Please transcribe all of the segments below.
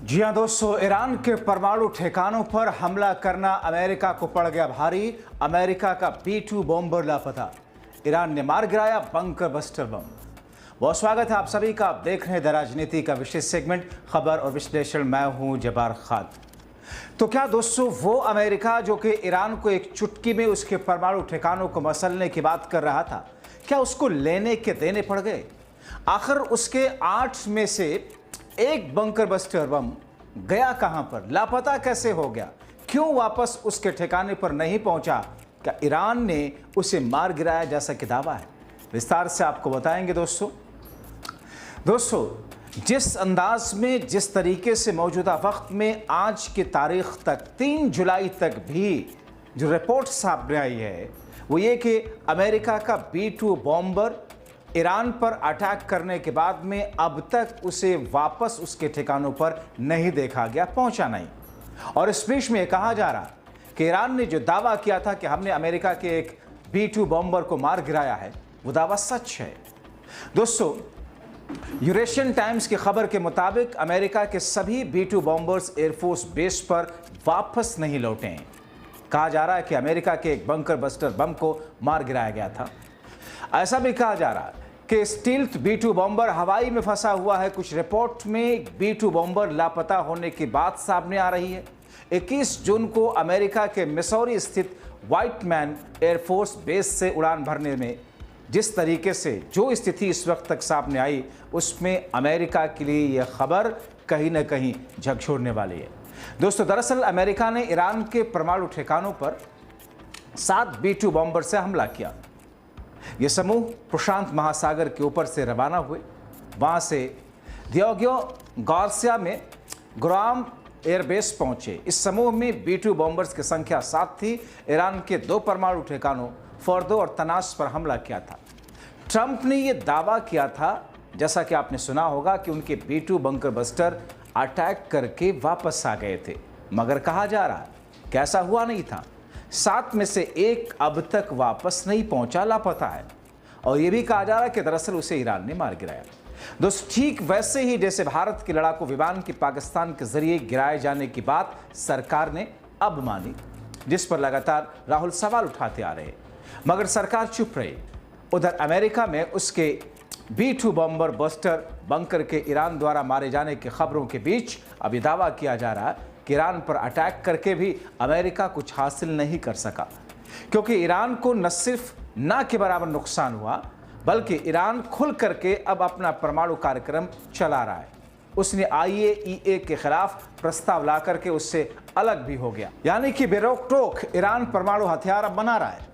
जी हाँ दोस्तों, ईरान के परमाणु ठिकानों पर हमला करना अमेरिका को पड़ गया भारी। अमेरिका का B-2 बॉम्बर लापता, ईरान ने मार गिराया बंकर बस्टर बम। बहुत स्वागत है आप सभी का। आप देख रहे हैं द राजनीति का विशेष सेगमेंट खबर और विश्लेषण। मैं हूं जब्बार खान। तो क्या दोस्तों वो अमेरिका जो कि ईरान को एक चुटकी में उसके परमाणु ठिकानों को मसलने की बात कर रहा था, क्या उसको लेने के देने पड़ गए? आखिर उसके 8 में से एक बंकर बस्टर बम गया कहां पर, लापता कैसे हो गया, क्यों वापस उसके ठिकाने पर नहीं पहुंचा? क्या ईरान ने उसे मार गिराया जैसा कि दावा है? विस्तार से आपको बताएंगे दोस्तों। जिस अंदाज में, जिस तरीके से मौजूदा वक्त में आज की तारीख तक 3 जुलाई तक भी जो रिपोर्ट सामने आई है वो ये कि अमेरिका का B-2 बॉम्बर ईरान पर अटैक करने के बाद में अब तक उसे वापस उसके ठिकानों पर नहीं देखा गया, पहुंचा नहीं। और इस बीच में कहा जा रहा कि ईरान ने जो दावा किया था कि हमने अमेरिका के एक B-2 बॉम्बर को मार गिराया है, वो दावा सच है। दोस्तों, यूरेशियन टाइम्स की खबर के मुताबिक अमेरिका के सभी B-2 बॉम्बर्स एयरफोर्स बेस पर वापस नहीं लौटे हैं। कहा जा रहा है कि अमेरिका के एक बंकर बस्टर बम को मार गिराया गया था। ऐसा भी कहा जा रहा है कि स्टील्थ B-2 बॉम्बर हवाई में फंसा हुआ है। कुछ रिपोर्ट में B-2 बॉम्बर लापता होने की बात सामने आ रही है। 21 जून को अमेरिका के मिसौरी स्थित व्हाइटमैन एयरफोर्स बेस से उड़ान भरने में जिस तरीके से जो स्थिति इस वक्त तक सामने आई, उसमें अमेरिका के लिए यह खबर कहीं ना कहीं झकझोरने वाली है। दोस्तों, दरअसल अमेरिका ने ईरान के परमाणु ठिकानों पर 7 B-2 बॉम्बर से हमला किया। ये समूह प्रशांत महासागर के ऊपर से रवाना हुए। वहां से दियोग्यो गार्सिया में गुराम एयरबेस पहुंचे। इस समूह में B-2 बॉम्बर्स की संख्या 7 थी। ईरान के 2 परमाणु ठिकानों फोर्दो और तनास पर हमला किया था। ट्रंप ने यह दावा किया था, जैसा कि आपने सुना होगा, कि उनके B-2 बंकर बस्टर अटैक करके वापस आ गए थे, मगर कहा जा रहा है कि ऐसा हुआ नहीं था। 7 में से एक अब तक वापस नहीं पहुंचा, लापता है। और यह भी कहा जा रहा है कि दरअसल उसे ईरान ने मार गिराया। दोस्तों, ठीक वैसे ही जैसे भारत के लड़ाकू विमान की पाकिस्तान के जरिए गिराए जाने की बात सरकार ने अब मानी, जिस पर लगातार राहुल सवाल उठाते आ रहे, मगर सरकार चुप रही। उधर अमेरिका में उसके B-2 बॉम्बर बस्टर बंकर के ईरान द्वारा मारे जाने की खबरों के बीच अभी दावा किया जा रहा है कि ईरान पर अटैक करके भी अमेरिका कुछ हासिल नहीं कर सका, क्योंकि ईरान को न सिर्फ ना के बराबर नुकसान हुआ, बल्कि ईरान खुल करके अब अपना परमाणु कार्यक्रम चला रहा है। उसने IAEA के खिलाफ प्रस्ताव ला करके उससे अलग भी हो गया, यानी कि बेरोक टोक ईरान परमाणु हथियार अब बना रहा है।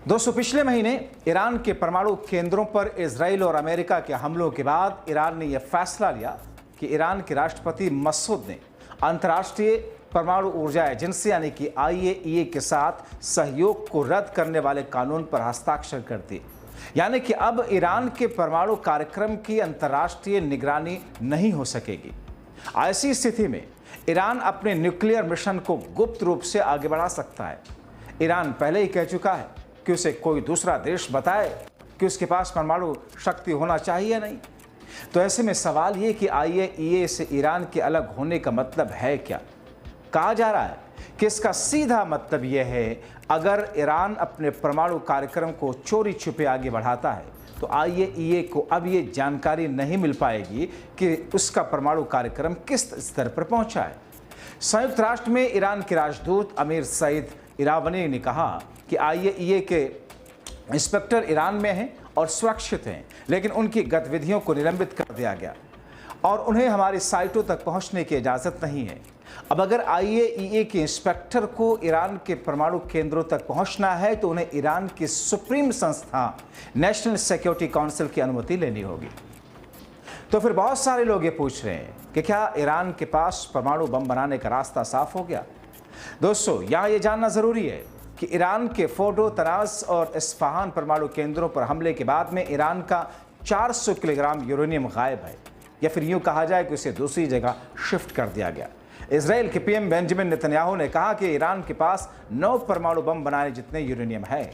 दोस्तों, पिछले महीने ईरान के परमाणु केंद्रों पर इजराइल और अमेरिका के हमलों के बाद ईरान ने यह फैसला लिया कि ईरान के राष्ट्रपति मसूद ने अंतर्राष्ट्रीय परमाणु ऊर्जा एजेंसी यानी कि IAEA के साथ सहयोग को रद्द करने वाले कानून पर हस्ताक्षर कर दिए। यानी कि अब ईरान के परमाणु कार्यक्रम की अंतर्राष्ट्रीय निगरानी नहीं हो सकेगी। ऐसी स्थिति में ईरान अपने न्यूक्लियर मिशन को गुप्त रूप से आगे बढ़ा सकता है। ईरान पहले ही कह चुका है कि उसे कोई दूसरा देश बताए कि उसके पास परमाणु शक्ति होना चाहिए नहीं। तो ऐसे में सवाल ये कि IAEA से ईरान के अलग होने का मतलब है क्या? कहा जा रहा है कि इसका सीधा मतलब यह है, अगर ईरान अपने परमाणु कार्यक्रम को चोरी छुपे आगे बढ़ाता है तो IAEA को अब ये जानकारी नहीं मिल पाएगी कि उसका परमाणु कार्यक्रम किस स्तर पर पहुंचा है। संयुक्त राष्ट्र में ईरान के राजदूत अमीर सईद इरावनी ने कहा कि IAEA के इंस्पेक्टर ईरान में हैं और सुरक्षित हैं, लेकिन उनकी गतिविधियों को निलंबित कर दिया गया और उन्हें हमारी साइटों तक पहुंचने की इजाज़त नहीं है। अब अगर IAEA के इंस्पेक्टर को ईरान के परमाणु केंद्रों तक पहुंचना है तो उन्हें ईरान की सुप्रीम संस्था नेशनल सिक्योरिटी काउंसिल की अनुमति लेनी होगी। तो फिर बहुत सारे लोग ये पूछ रहे हैं कि क्या ईरान के पास परमाणु बम बनाने का रास्ता साफ हो गया? दोस्तों, यहाँ ये जानना ज़रूरी है कि ईरान के फोर्डो, तनास और इस्फहान परमाणु केंद्रों पर हमले के बाद में ईरान का 400 किलोग्राम यूरेनियम गायब है, या फिर यूँ कहा जाए कि उसे दूसरी जगह शिफ्ट कर दिया गया। इजराइल के PM बेंजामिन नेतन्याहू ने कहा कि ईरान के पास 9 परमाणु बम बनाने जितने यूरेनियम है।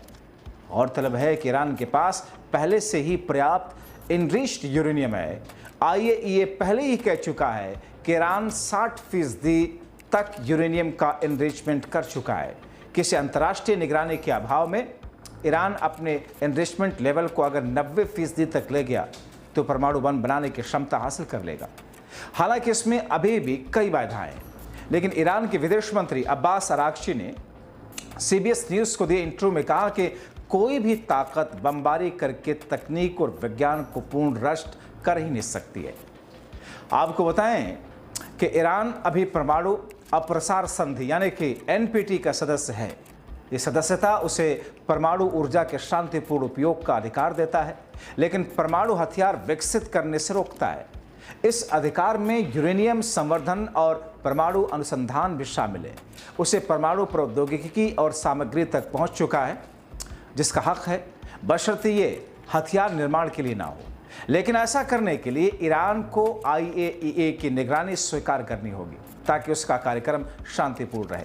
गौरतलब है कि ईरान के पास पहले से ही पर्याप्त इनरिच्ड यूरेनियम है। IAEA पहले ही कह चुका है कि ईरान 60% तक यूरेनियम का एनरिचमेंट कर चुका है। किसी अंतर्राष्ट्रीय निगरानी के अभाव में ईरान अपने एनरिचमेंट लेवल को अगर 90% तक ले गया तो परमाणु बम बनाने की क्षमता हासिल कर लेगा। हालांकि इसमें अभी भी कई बाधाएं हैं, लेकिन ईरान के विदेश मंत्री अब्बास अरागची ने CBS न्यूज़ को दिए इंटरव्यू में कहा कि कोई भी ताकत बमबारी करके तकनीक और विज्ञान को पूर्ण नष्ट कर ही नहीं सकती है। आपको बताएं कि ईरान अभी परमाणु अप्रसार संधि यानी कि NPT का सदस्य है। ये सदस्यता उसे परमाणु ऊर्जा के शांतिपूर्ण उपयोग का अधिकार देता है, लेकिन परमाणु हथियार विकसित करने से रोकता है। इस अधिकार में यूरेनियम संवर्धन और परमाणु अनुसंधान भी शामिल है। उसे परमाणु प्रौद्योगिकी और सामग्री तक पहुंच चुका है जिसका हक है, बशर्ते ये हथियार निर्माण के लिए ना हो। लेकिन ऐसा करने के लिए ईरान को IAEA की निगरानी स्वीकार करनी होगी ताकि उसका कार्यक्रम शांतिपूर्ण रहे।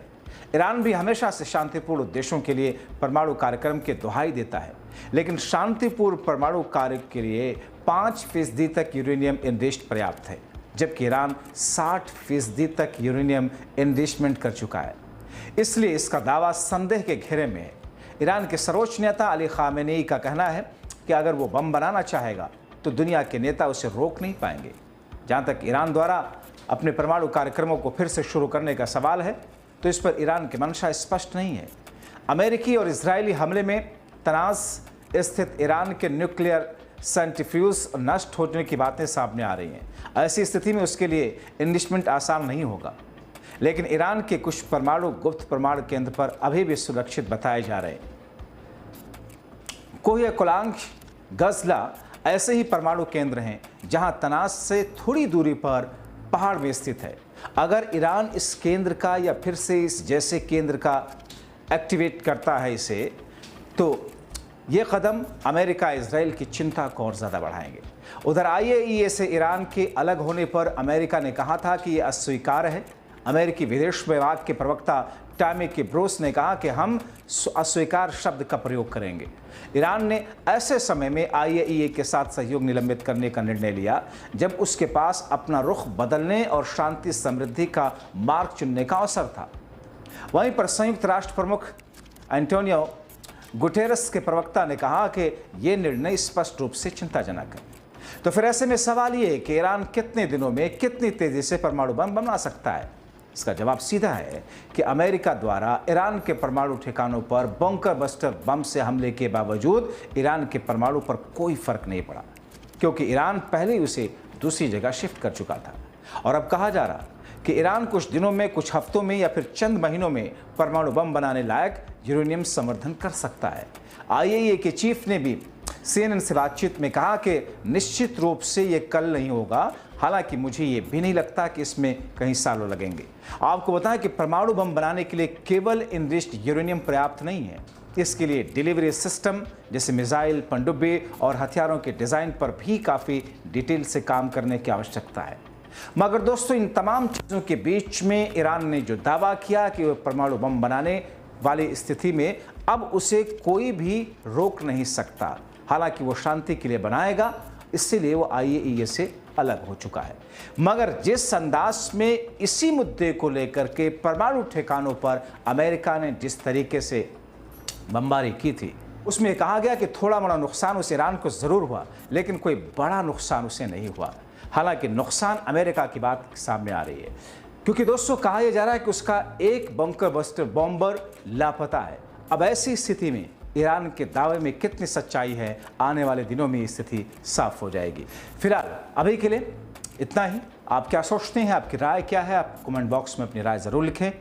ईरान भी हमेशा से शांतिपूर्ण उद्देश्यों के लिए परमाणु कार्यक्रम की दुहाई देता है, लेकिन शांतिपूर्ण परमाणु कार्य के लिए 5% तक यूरेनियम एनरिच्ड पर्याप्त है, जबकि ईरान 60% तक यूरेनियम एनरिचमेंट कर चुका है। इसलिए इसका दावा संदेह के घेरे में है। ईरान के सर्वोच्च नेता अली खामेनेई का कहना है कि अगर वो बम बनाना चाहेगा तो दुनिया के नेता उसे रोक नहीं पाएंगे। जहाँ तक ईरान द्वारा अपने परमाणु कार्यक्रमों को फिर से शुरू करने का सवाल है, तो इस पर ईरान की मंशा स्पष्ट नहीं है। अमेरिकी और इजरायली हमले में तनाज़ स्थित ईरान के न्यूक्लियर सेंट्रीफ्यूज नष्ट होने की बातें सामने आ रही हैं। ऐसी स्थिति में उसके लिए इन्वेस्टमेंट आसान नहीं होगा, लेकिन ईरान के कुछ परमाणु गुप्त परमाणु केंद्र पर अभी भी सुरक्षित बताए जा रहे हैं। कोहिया-कोलांग, गजला ऐसे ही परमाणु केंद्र हैं जहां तनाज़ से थोड़ी दूरी पर पहाड़ में स्थित है। अगर ईरान इस केंद्र का या फिर से इस जैसे केंद्र का एक्टिवेट करता है इसे, तो ये कदम अमेरिका इजराइल की चिंता को और ज़्यादा बढ़ाएंगे। उधर IAEA से ईरान के अलग होने पर अमेरिका ने कहा था कि यह अस्वीकार्य है। अमेरिकी विदेश विभाग के प्रवक्ता टॉमी ब्रूस ने कहा कि हम अस्वीकार शब्द का प्रयोग करेंगे। ईरान ने ऐसे समय में IAEA के साथ सहयोग निलंबित करने का निर्णय लिया जब उसके पास अपना रुख बदलने और शांति समृद्धि का मार्ग चुनने का अवसर था। वहीं पर संयुक्त राष्ट्र प्रमुख एंटोनियो गुटेरस के प्रवक्ता ने कहा कि यह निर्णय स्पष्ट रूप से चिंताजनक है। तो फिर ऐसे में सवाल ये है कि ईरान कितने दिनों में कितनी तेजी से परमाणु बम बना सकता है? इसका जवाब सीधा है कि अमेरिका द्वारा ईरान के परमाणु ठिकानों पर बंकर बस्टर बम से हमले के बावजूद ईरान के परमाणु पर कोई फर्क नहीं पड़ा, क्योंकि ईरान पहले ही उसे दूसरी जगह शिफ्ट कर चुका था। और अब कहा जा रहा कि ईरान कुछ दिनों में, कुछ हफ्तों में या फिर चंद महीनों में परमाणु बम बनाने लायक यूरेनियम संवर्धन कर सकता है। IAEA के चीफ ने भी CNN से बातचीत में कहा कि निश्चित रूप से ये कल नहीं होगा, हालांकि मुझे ये भी नहीं लगता कि इसमें कई सालों लगेंगे। आपको बताएं कि परमाणु बम बनाने के लिए केवल एनरिच्ड यूरेनियम पर्याप्त नहीं है। इसके लिए डिलीवरी सिस्टम जैसे मिसाइल, पनडुब्बी और हथियारों के डिज़ाइन पर भी काफ़ी डिटेल से काम करने की आवश्यकता है। मगर दोस्तों, इन तमाम चीज़ों के बीच में ईरान ने जो दावा किया कि वह परमाणु बम बनाने वाली स्थिति में अब उसे कोई भी रोक नहीं सकता। हालांकि वो शांति के लिए बनाएगा, इसलिए वो IAEA से अलग हो चुका है। मगर जिस अंदाज में इसी मुद्दे को लेकर के परमाणु ठिकानों पर अमेरिका ने जिस तरीके से बमबारी की थी, उसमें कहा गया कि थोड़ा मोड़ा नुकसान उस ईरान को ज़रूर हुआ, लेकिन कोई बड़ा नुकसान उसे नहीं हुआ। हालांकि नुकसान अमेरिका की बात सामने आ रही है, क्योंकि दोस्तों कहा यह जा रहा है कि उसका एक बंकर बस्टर बॉम्बर लापता है। अब ऐसी स्थिति में ईरान के दावे में कितनी सच्चाई है, आने वाले दिनों में स्थिति साफ हो जाएगी। फिलहाल अभी के लिए इतना ही। आप क्या सोचते हैं, आपकी राय क्या है? आप कमेंट बॉक्स में अपनी राय ज़रूर लिखें।